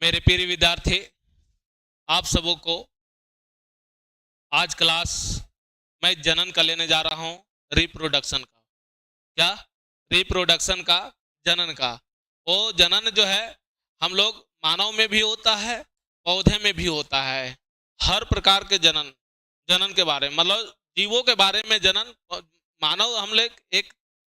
मेरे प्रिय विद्यार्थी, आप सबों को आज क्लास मैं जनन का लेने जा रहा हूं, रिप्रोडक्शन का। क्या? रिप्रोडक्शन का, जनन का। वो जनन जो है हम लोग मानव में भी होता है, पौधे में भी होता है। हर प्रकार के जनन, जनन के बारे में मतलब जीवों के बारे में जनन। मानव हम लोग एक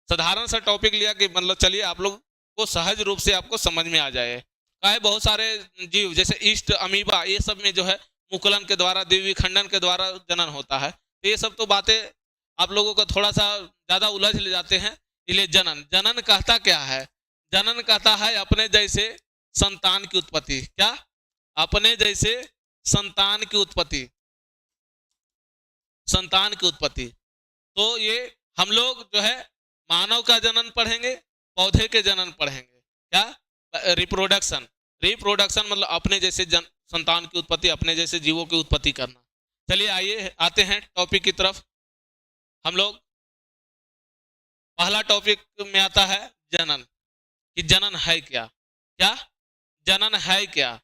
साधारण सा टॉपिक लिया कि मतलब चलिए आप लोग को सहज रूप से आपको समझ में आ जाए। है बहुत सारे जीव जैसे ईस्ट, अमीबा, ये सब में जो है मुकुलन के द्वारा, द्विखंडन के द्वारा जनन होता है। तो ये सब तो बातें आप लोगों को थोड़ा सा ज्यादा उलझ ले जाते हैं। इसलिए जनन, जनन कहता क्या है? जनन कहता है अपने जैसे संतान की उत्पत्ति। क्या? अपने जैसे संतान की उत्पत्ति, संतान की उत्पत्ति। तो ये हम लोग जो है मानव का जनन पढ़ेंगे, पौधे के जनन पढ़ेंगे। क्या? रिप्रोडक्शन। रिप्रोडक्शन मतलब अपने जैसे संतान की उत्पत्ति, अपने जैसे जीवों की उत्पत्ति करना। चलिए आइए आते हैं टॉपिक की तरफ। हम लोग पहला टॉपिक में आता है जनन, कि जनन है क्या? क्या जनन है क्या?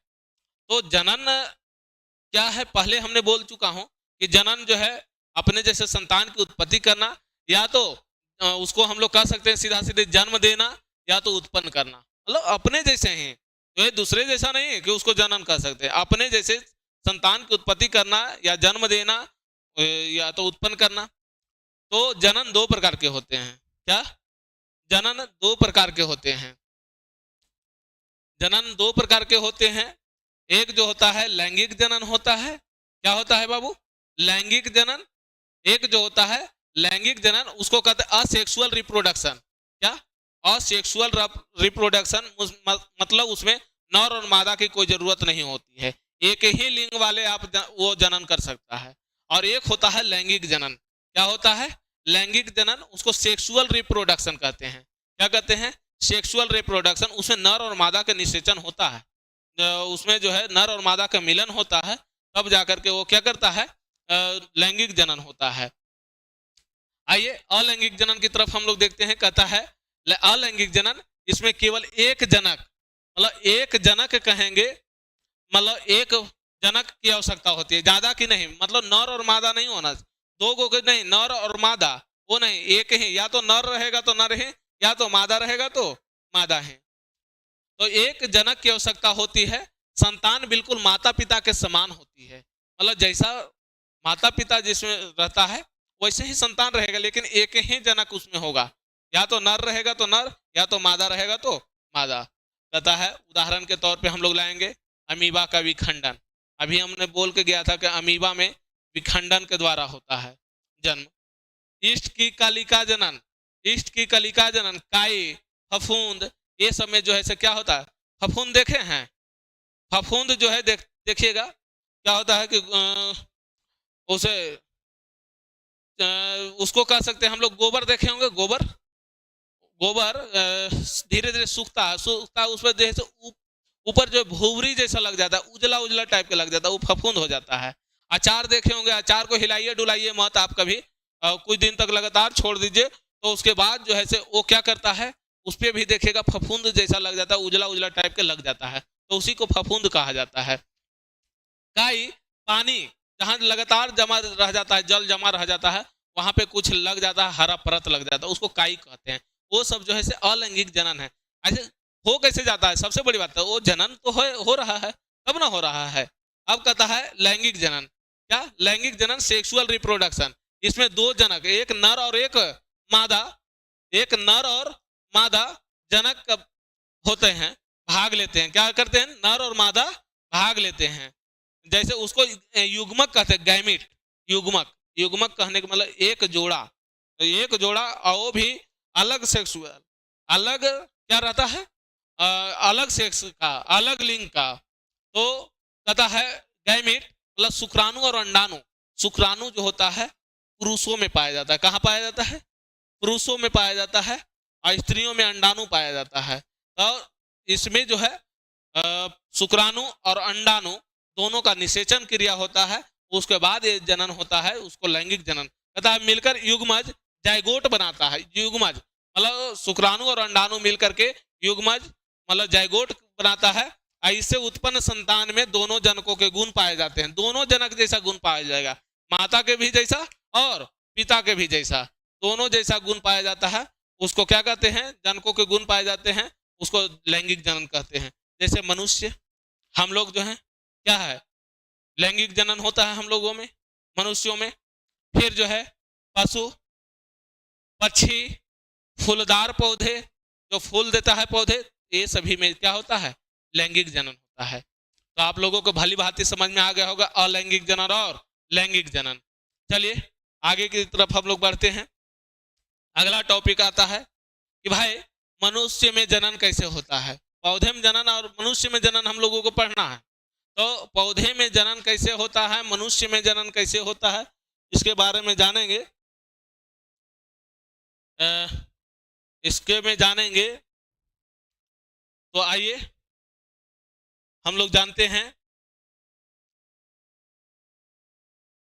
तो जनन क्या है पहले हमने बोल चुका हूं कि जनन जो है अपने जैसे संतान की उत्पत्ति करना, या तो उसको हम लोग कह सकते हैं सीधा सीधे जन्म देना, या तो उत्पन्न करना। मतलब अपने जैसे ही, जो है दूसरे जैसा नहीं है कि उसको जनन कह सकते हैं। अपने जैसे संतान की उत्पत्ति करना, या जन्म देना, या तो उत्पन्न करना। तो जनन दो प्रकार के होते हैं। क्या? जनन दो प्रकार के होते हैं। जनन दो प्रकार के होते हैं। एक जो होता है लैंगिक जनन होता है। क्या होता है बाबू? लैंगिक जनन। एक जो होता है लैंगिक जनन, उसको कहते हैं असेक्सुअल रिप्रोडक्शन। क्या? असेक्सुअल रिप्रोडक्शन मतलब उसमें नर और मादा की कोई जरूरत नहीं होती है, एक ही लिंग वाले आप वो जनन कर सकता है। और एक होता है लैंगिक जनन। क्या होता है? लैंगिक जनन, उसको सेक्सुअल रिप्रोडक्शन कहते हैं। क्या कहते हैं? Sexual reproduction. उसमें नर और मादा का निषेचन होता है, उसमें जो है नर और मादा का मिलन होता है, तब जाकर के वो क्या करता है? लैंगिक जनन होता है। आइए अलैंगिक जनन की तरफ हम लोग देखते हैं। कहता है अलैंगिक जनन, इसमें केवल एक जनक, मतलब एक जनक कहेंगे, मतलब एक जनक की आवश्यकता होती है, ज्यादा की नहीं। मतलब नर और मादा नहीं होना, दो गो के नहीं, नर और मादा वो नहीं, एक ही। या तो नर रहेगा तो नर है, या तो मादा रहेगा तो मादा है। तो एक जनक की आवश्यकता होती है। संतान बिल्कुल माता पिता के समान होती है, मतलब जैसा माता पिता जिसमें रहता है वैसे ही संतान रहेगा, लेकिन एक ही जनक उसमें होगा। या तो नर रहेगा तो नर, या तो मादा रहेगा तो मादा। कहता है उदाहरण के तौर पे हम लोग लाएंगे अमीबा का विखंडन। अभी हमने बोल के गया था कि अमीबा में विखंडन के द्वारा होता है जन्म। ईस्ट की कलिका जनन, ईस्ट की कलिका जनन, काई, फफूंद, ये सब में जो है से क्या होता है? फफूंद देखे हैं? फफूंद जो है देखिएगा क्या होता है कि उसे उसको कह सकते हैं हम लोग गोबर देखे होंगे। गोबर, गोबर धीरे धीरे सूखता है, सूखता है, उस पर जैसे ऊपर जो भूवरी जैसा लग जाता है, उजला उजला टाइप का लग जाता है, वो फफूंद हो जाता है। अचार देखे होंगे, अचार को हिलाइए डुलाइए मत आप कभी, कुछ दिन तक लगातार छोड़ दीजिए, तो उसके बाद जो है से वो क्या करता है, उस पर भी देखिएगा फफूंद जैसा लग जाता है, उजला उजला टाइप के लग जाता है, तो उसी को फफूंद कहा जाता है। काई, पानी जहां लगातार जमा रह जाता है, जल जमा रह जाता है, वहां पे कुछ लग जाता है, हरा परत लग जाता है, उसको काई कहते हैं। वो सब जो है से अलैंगिक जनन है। ऐसे हो कैसे जाता है? सबसे बड़ी बात है वो जनन तो हो रहा है, तब ना हो रहा है। अब कहता है लैंगिक जनन। क्या? लैंगिक जनन, सेक्सुअल रिप्रोडक्शन। इसमें दो जनक, एक नर और एक मादा, एक नर और मादा जनक होते हैं, भाग लेते हैं। क्या करते हैं? नर और मादा भाग लेते हैं। जैसे उसको युग्मक कहते हैं, गैमिट, युग्मक। युग्मक कहने का मतलब एक जोड़ा, तो एक जोड़ा, और वो भी अलग सेक्सुअल, अलग क्या रहता है? अलग सेक्स का, अलग लिंग का। तो कहता है गैमिट मतलब शुक्राणु और अंडाणु। शुक्राणु जो होता है पुरुषों में पाया जाता है। कहाँ पाया जाता है? पुरुषों में पाया जाता है, और स्त्रियों में अंडाणु पाया जाता है। तो इसमें जो है शुक्राणु और अंडाणु दोनों का निषेचन क्रिया होता है, उसके बाद ये जनन होता है, उसको लैंगिक जनन कहता है। मिलकर युग्मज जाइगोट बनाता है। युग्मज मतलब शुक्राणु और अंडाणु मिलकर के युग्मज मतलब जाइगोट बनाता है, इससे उत्पन्न संतान में दोनों जनकों के गुण पाए जाते हैं, दोनों जनक जैसा गुण पाया जाएगा, माता के भी जैसा और पिता के भी जैसा, दोनों जैसा गुण पाया जाता है, उसको क्या कहते हैं, जनकों के गुण पाए जाते हैं, उसको लैंगिक जनन कहते हैं। जैसे मनुष्य, हम लोग जो है क्या है, लैंगिक जनन होता है हम लोगों में, मनुष्यों में। फिर जो है पशु, पक्षी, फूलदार पौधे, जो फूल देता है पौधे, ये सभी में क्या होता है, लैंगिक जनन होता है। तो आप लोगों को भली भांति समझ में आ गया होगा अलैंगिक जनन और लैंगिक जनन। चलिए आगे की तरफ हम लोग बढ़ते हैं। अगला टॉपिक आता है कि भाई मनुष्य में जनन कैसे होता है, पौधे में जनन और मनुष्य में जनन हम लोगों को पढ़ना है। तो पौधे में जनन कैसे होता है, मनुष्य में जनन कैसे होता है, इसके बारे में जानेंगे। इसके में जानेंगे तो आइए हम लोग जानते हैं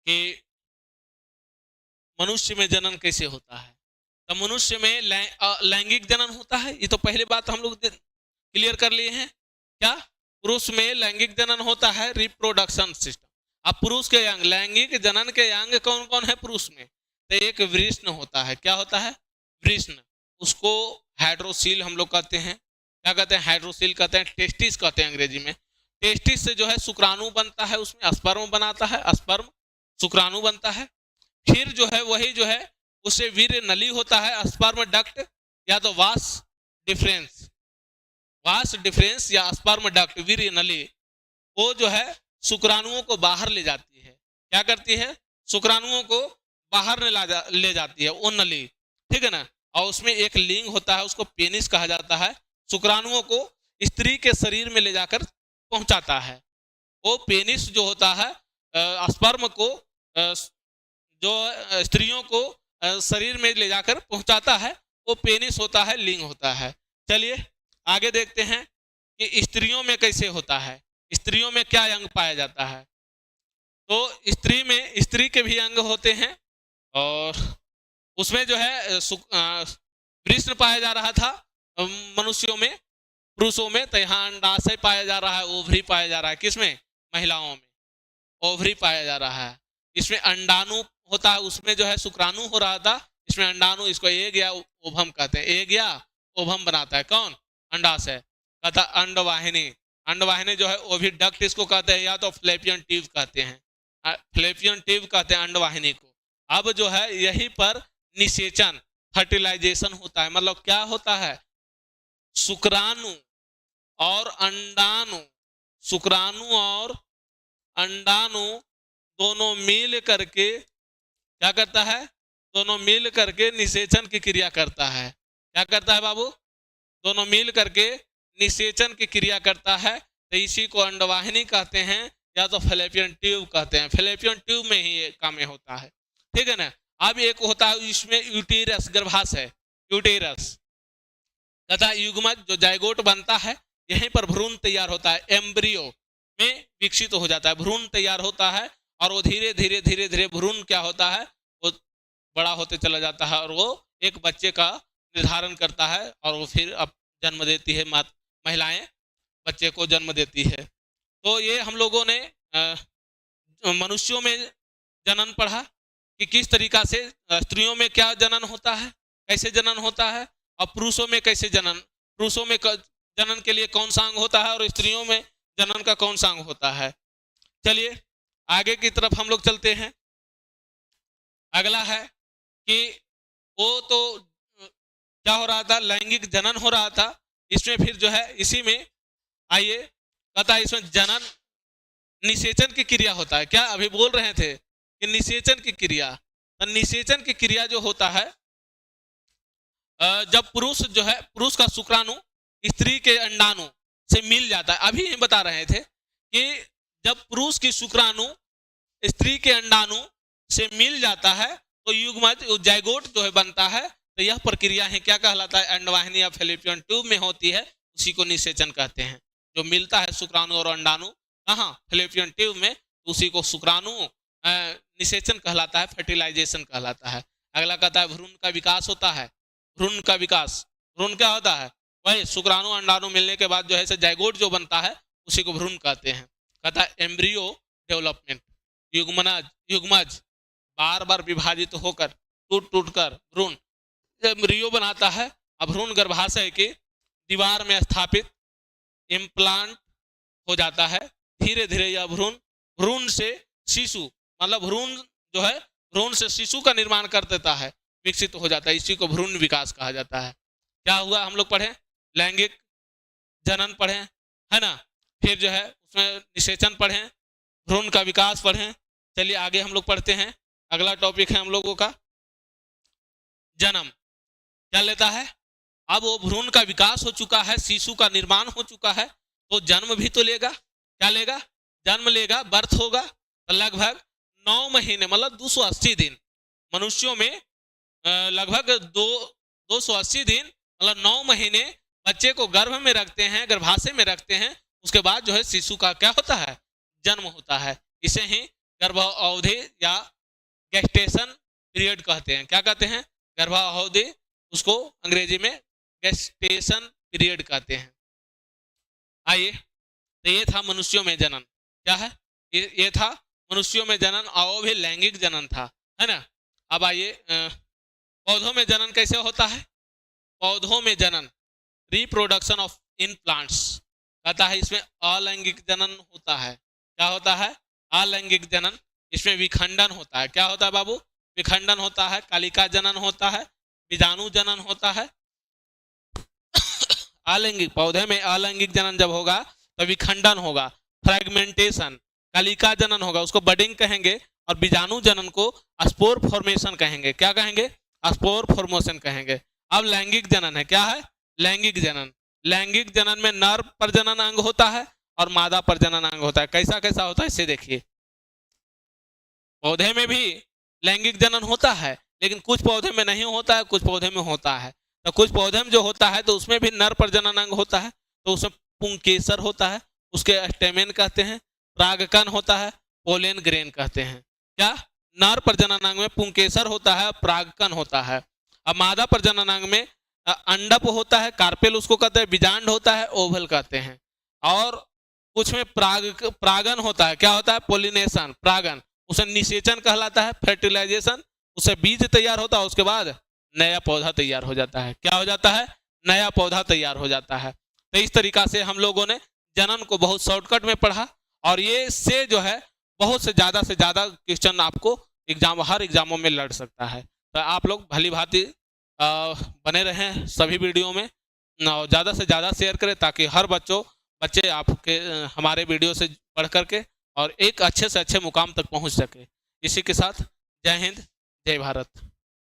कि मनुष्य में जनन कैसे होता है। तो मनुष्य में लैंगिक जनन होता है, ये तो पहले बात हम लोग क्लियर कर लिए हैं। क्या पुरुष में लैंगिक जनन होता है, रिप्रोडक्शन सिस्टम। अब पुरुष के अंग, लैंगिक जनन के अंग कौन कौन है पुरुष में, तो एक वृषण होता है। क्या होता है, वृषण, उसको हाइड्रोसील हम लोग कहते हैं। क्या कहते हैं, हाइड्रोसील कहते हैं, टेस्टिस कहते हैं अंग्रेजी में। टेस्टिस से जो है शुक्राणु बनता है, उसमें स्पर्म बनाता है, स्पर्म शुक्राणु बनता है। फिर जो है वही जो है उससे वीर्य नली होता है, स्पर्म डक्ट या तो वास डिफरेंस, वास डिफरेंस या स्पर्म डक्ट, वीर्य नली, वो जो है शुक्राणुओं को बाहर ले जाती है। क्या करती है, शुक्राणुओं को बाहर ले जाती है वो नली, ठीक है ना। और उसमें एक लिंग होता है, उसको पेनिस कहा जाता है, शुक्राणुओं को स्त्री के शरीर में ले जाकर पहुंचाता है। वो पेनिस जो होता है स्पर्म को, जो स्त्रियों को शरीर में ले जाकर पहुंचाता है, वो पेनिस होता है, लिंग होता है। चलिए आगे देखते हैं कि स्त्रियों में कैसे होता है, स्त्रियों में क्या अंग पाया जाता है। तो स्त्री में, स्त्री के भी अंग होते हैं और उसमें जो है वृषण पाया जा रहा था मनुष्यों में, पुरुषों में, तो यहाँ अंडाशय पाया जा रहा है, ओवरी पाया जा रहा है। किसमें, महिलाओं में ओवरी पाया जा रहा है। इसमें अंडाणु होता है, उसमें जो है शुक्राणु हो रहा था, इसमें अंडाणु, इसको एग या ओभम कहते हैं, एग या ओभम बनाता है कौन, अंडाशय, कहता अंडवाहिनी। अंडवाहिनी जो है ओविडक्ट इसको कहते हैं, या तो फ्लैपियन ट्यूब कहते हैं, फ्लैपियन ट्यूब कहते हैं अंडवाहिनी को। अब जो है यही पर निषेचन, फर्टिलाइजेशन होता है। मतलब क्या होता है, शुक्राणु और अंडाणु, शुक्राणु और अंडाणु दोनों मिल करके क्या करता है, दोनों मिल करके निषेचन की क्रिया करता है। क्या करता है बाबू, दोनों मिल करके निषेचन की क्रिया करता है। तो इसी को अंडवाहिनी कहते हैं या तो फ्लैपियन ट्यूब कहते हैं। फ्लैपियन ट्यूब में ही ये काम होता है, ठीक है ना। अब एक होता है इसमें यूटेरस, गर्भाशय, यूटेरस तथा युग्मज जो जायगोट बनता है, यहीं पर भ्रूण तैयार होता है, एम्ब्रियो में विकसित हो जाता है, भ्रूण तैयार होता है और वो धीरे धीरे धीरे धीरे भ्रूण क्या होता है, वो बड़ा होते चला जाता है और वो एक बच्चे का निर्धारण करता है और वो फिर अब जन्म देती है, महिलाएं बच्चे को जन्म देती है। तो ये हम लोगों ने मनुष्यों में जनन पढ़ा कि किस तरीका से स्त्रियों में क्या जनन होता है, कैसे जनन होता है, और पुरुषों में कैसे जनन, पुरुषों में जनन के लिए कौन सा अंग होता है और स्त्रियों में जनन का कौन सा अंग होता है। चलिए आगे की तरफ हम लोग चलते हैं। अगला है कि वो तो क्या हो रहा था, लैंगिक जनन हो रहा था। इसमें फिर जो है इसी में आइए कहता है इसमें जनन निषेचन की क्रिया होता है। क्या अभी बोल रहे थे कि निषेचन की क्रिया, तो निषेचन की क्रिया जो होता है जब पुरुष जो है, पुरुष का शुक्राणु स्त्री के अंडाणु से मिल जाता है। अभी हम बता रहे थे कि जब पुरुष की शुक्राणु स्त्री के अंडाणु से मिल जाता है तो युग्मज जायगोट जो है बनता है। तो यह प्रक्रिया है क्या कहलाता है, अंडवाहिनी या फैलोपियन ट्यूब में होती है, उसी को निषेचन कहते हैं। जो मिलता है शुक्राणु और अंडाणु कहाँ, फैलोपियन ट्यूब में, उसी को शुक्राणु निषेचन कहलाता है, फर्टिलाइजेशन कहलाता है। अगला कहता है भ्रूण का विकास होता है। भ्रूण का विकास, भ्रूण क्या होता है, वही शुक्राणु अंडाणु मिलने के बाद जो है जायगोट जो बनता है उसी को भ्रूण कहते हैं। कहता है एम्ब्रियो डेवलपमेंट, युग्मज बार बार विभाजित होकर टूट टूट कर भ्रूण एम्ब्रियो बनाता है। अब भ्रूण गर्भाशय के दीवार में स्थापित इम्प्लांट हो जाता है। धीरे धीरे यह भ्रूण से शिशु, मतलब भ्रूण जो है भ्रूण से शिशु का निर्माण कर देता है, विकसित हो जाता है। इसी को भ्रूण विकास कहा जाता है। क्या हुआ, हम लोग पढ़े लैंगिक जनन पढ़े, है ना, फिर जो है उसमें निषेचन पढ़े, भ्रूण का विकास पढ़े। चलिए आगे हम लोग पढ़ते हैं। अगला टॉपिक है हम लोगों का जन्म। क्या लेता है, अब वो भ्रूण का विकास हो चुका है, शिशु का निर्माण हो चुका है, तो जन्म भी तो लेगा। क्या लेगा, जन्म लेगा, बर्थ होगा। तो लगभग 9 महीने मतलब 280 दिन मनुष्यों में, लगभग 280 दिन मतलब 9 महीने बच्चे को गर्भ में रखते हैं, गर्भाशय में रखते हैं। उसके बाद जो है शिशु का क्या होता है, जन्म होता है। इसे ही गर्भावधि या गेस्टेशन पीरियड कहते हैं। क्या कहते हैं, गर्भावधि, उसको अंग्रेजी में गेस्टेशन पीरियड कहते हैं। आइए, तो ये था मनुष्यों में जनन। क्या है, ये था मनुष्यों में जनन, और वो भी लैंगिक जनन था, है ना। अब आइए पौधों में जनन कैसे होता है। पौधों में जनन, रिप्रोडक्शन ऑफ इन प्लांट्स, कहता है इसमें अलैंगिक जनन होता है। क्या होता है, अलैंगिक जनन। इसमें विखंडन होता है। क्या होता है बाबू, विखंडन होता है, कालिका जनन होता है, बीजाणु जनन होता है। अलैंगिक, पौधे में अलैंगिक जनन जब होगा तो विखंडन होगा, फ्रेगमेंटेशन, कालिका जनन होगा, उसको बडिंग कहेंगे, और बीजाणु जनन को स्पोर फॉर्मेशन कहेंगे। क्या कहेंगे, स्पोर फॉर्मेशन कहेंगे। अब लैंगिक जनन है। क्या है, लैंगिक जनन। लैंगिक जनन में नर प्रजनन अंग होता है और मादा प्रजनन अंग होता है। कैसा कैसा होता है इसे देखिए। पौधे में भी लैंगिक जनन होता है, लेकिन कुछ पौधे में नहीं होता है, कुछ पौधे में होता है। तो कुछ पौधे में जो होता है तो उसमें भी नर प्रजनन अंग होता है, तो उसमें पुंकेसर होता है, उसके स्टेमेन कहते हैं, परागकण होता है, पोलेन ग्रेन कहते हैं। क्या, नर प्रजनन अंग में पुंकेसर होता है, परागकण होता है। अब मादा प्रजनन अंग में अंडप होता है, कार्पेल उसको कहते हैं, बीजांड होता है, ओवल कहते हैं। और कुछ में परागन होता है। क्या होता है, पोलिनेशन, परागन, उसे निषेचन कहलाता है, फर्टिलाइजेशन, उससे बीज तैयार होता है, उसके बाद नया पौधा तैयार हो जाता है। क्या हो जाता है, नया पौधा तैयार हो जाता है। तो इस तरीका से हम लोगों ने जनन को बहुत शॉर्टकट में पढ़ा, और ये से जो है बहुत से ज़्यादा क्वेश्चन आपको हर एग्जामों में लड़ सकता है। तो आप लोग भली भांति बने रहें सभी वीडियो में, ज़्यादा से ज़्यादा शेयर करें, ताकि हर बच्चे आपके हमारे वीडियो से पढ़ करके और एक अच्छे से अच्छे मुकाम तक पहुंच सके। इसी के साथ जय हिंद, जय भारत।